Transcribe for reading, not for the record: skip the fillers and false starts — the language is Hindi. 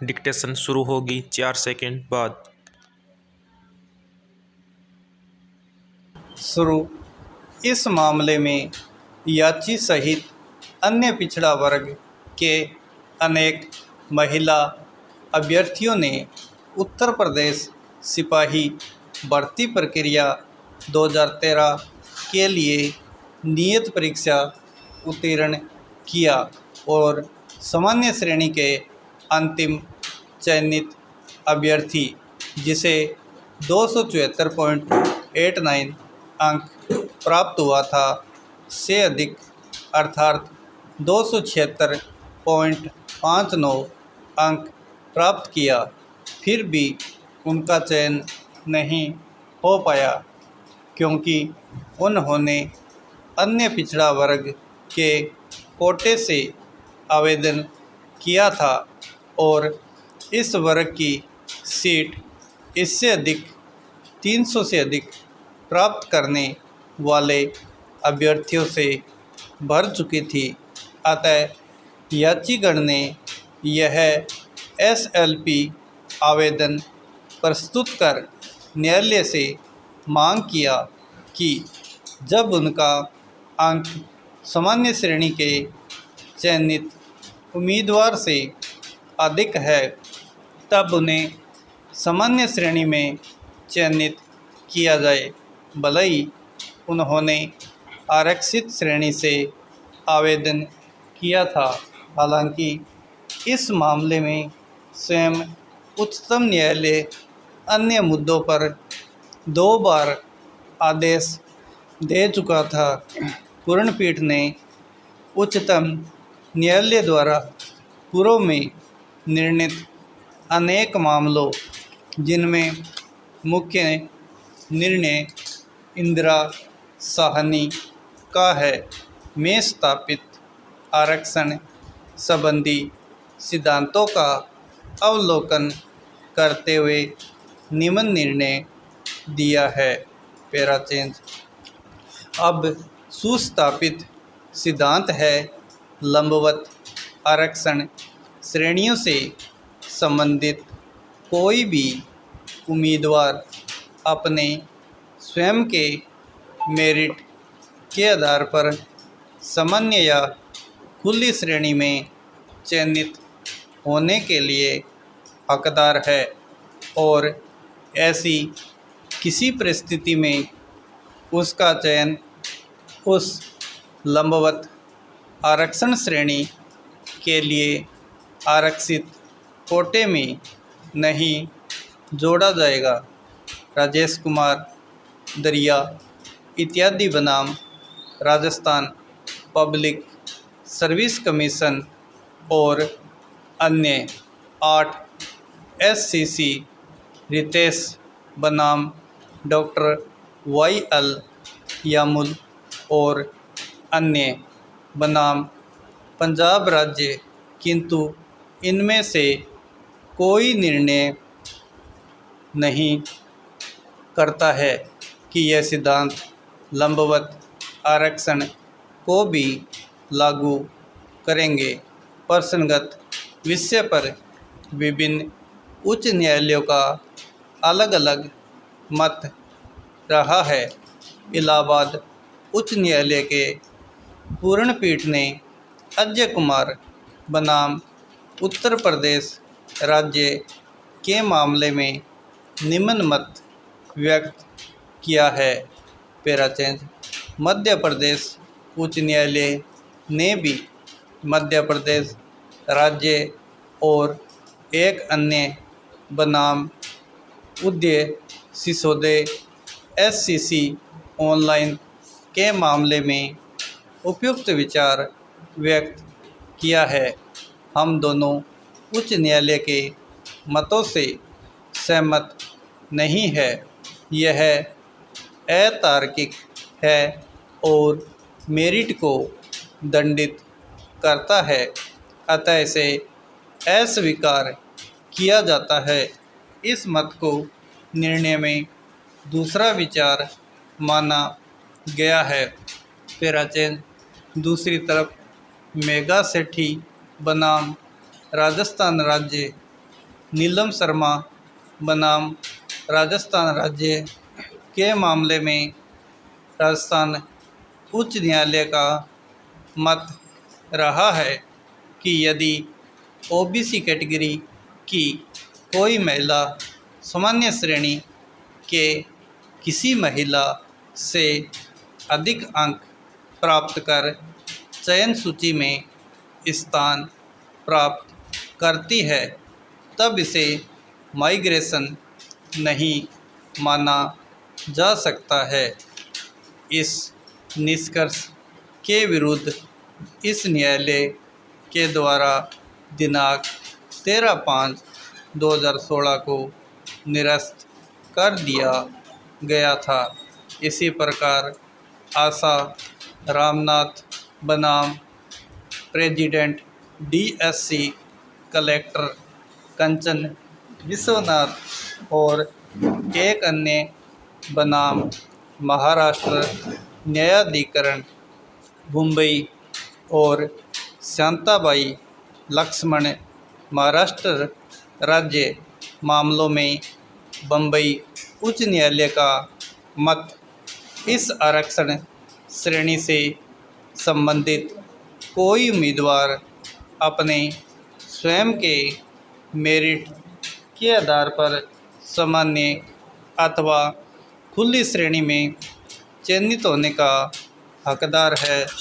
डिक्टेशन शुरू होगी 4 सेकंड बाद। शुरू। इस मामले में याची सहित अन्य पिछड़ा वर्ग के अनेक महिला अभ्यर्थियों ने उत्तर प्रदेश सिपाही भर्ती प्रक्रिया 2013 के लिए नियत परीक्षा उत्तीर्ण किया और सामान्य श्रेणी के अंतिम चयनित अभ्यर्थी, जिसे 274.89 अंक प्राप्त हुआ था, से अधिक अर्थात 276.59 अंक प्राप्त किया, फिर भी उनका चयन नहीं हो पाया क्योंकि उन्होंने अन्य पिछड़ा वर्ग के कोटे से आवेदन किया था और इस वर्ग की सीट इससे अधिक 300 से अधिक प्राप्त करने वाले अभ्यर्थियों से भर चुकी थी। अतः याचिकागण ने यह एसएलपी आवेदन प्रस्तुत कर न्यायालय से मांग किया कि जब उनका अंक सामान्य श्रेणी के चयनित उम्मीदवार से अधिक है, तब उन्हें सामान्य श्रेणी में चयनित किया जाए, भले ही उन्होंने आरक्षित श्रेणी से आवेदन किया था। हालांकि इस मामले में स्वयं उच्चतम न्यायालय अन्य मुद्दों पर 2 बार आदेश दे चुका था। पूर्णपीठ ने उच्चतम न्यायालय द्वारा पूर्व में निर्णीत अनेक मामलों, जिनमें मुख्य निर्णय इंदिरा साहनी का है, में स्थापित आरक्षण संबंधी सिद्धांतों का अवलोकन करते हुए निम्न निर्णय दिया है। Para change. अब सुस्थापित सिद्धांत है, लंबवत आरक्षण श्रेणियों से संबंधित कोई भी उम्मीदवार अपने स्वयं के मेरिट के आधार पर सामान्य या खुली श्रेणी में चयनित होने के लिए हकदार है और ऐसी किसी परिस्थिति में उसका चयन उस लंबवत आरक्षण श्रेणी के लिए आरक्षित कोटे में नहीं जोड़ा जाएगा। राजेश कुमार दरिया इत्यादि बनाम राजस्थान पब्लिक सर्विस कमीशन और अन्य 8 एससीसी रितेश बनाम डॉक्टर YL यामुल और अन्य बनाम पंजाब राज्य, किंतु इनमें से कोई निर्णय नहीं करता है कि यह सिद्धांत लंबवत आरक्षण को भी लागू करेंगे। प्रसंगत विषय पर विभिन्न उच्च न्यायालयों का अलग अलग मत रहा है। इलाहाबाद उच्च न्यायालय के पूर्णपीठ ने अजय कुमार बनाम उत्तर प्रदेश राज्य के मामले में निम्न मत व्यक्त किया है। Para change. मध्य प्रदेश उच्च न्यायालय ने भी मध्य प्रदेश राज्य और एक अन्य बनाम उदय सिसोदिया एससीसी ऑनलाइन के मामले में उपयुक्त विचार व्यक्त किया है। हम दोनों उच्च न्यायालय के मतों से सहमत नहीं है। यह अतार्किक है और मेरिट को दंडित करता है, अतः इसे अस्वीकार किया जाता है। इस मत को निर्णय में दूसरा विचार माना गया है। Para change. दूसरी तरफ मेगा सेठी बनाम राजस्थान राज्य नीलम शर्मा बनाम राजस्थान राज्य के मामले में राजस्थान उच्च न्यायालय का मत रहा है कि यदि ओबीसी कैटेगरी की कोई महिला सामान्य श्रेणी के किसी महिला से अधिक अंक प्राप्त कर चयन सूची में स्थान प्राप्त करती है तब इसे माइग्रेशन नहीं माना जा सकता है। इस निष्कर्ष के विरुद्ध इस न्यायालय के द्वारा दिनांक 13/5/2016 को निरस्त कर दिया गया था। इसी प्रकार आशा रामनाथ बनाम प्रेसिडेंट डीएससी कलेक्टर कंचन विश्वनाथ और एक अन्य बनाम महाराष्ट्र न्यायाधिकरण मुंबई और शांताबाई लक्ष्मण महाराष्ट्र राज्य मामलों में बम्बई उच्च न्यायालय का मत इस आरक्षण श्रेणी से संबंधित कोई उम्मीदवार अपने स्वयं के मेरिट के आधार पर सामान्य अथवा खुली श्रेणी में चयनित होने का हकदार है।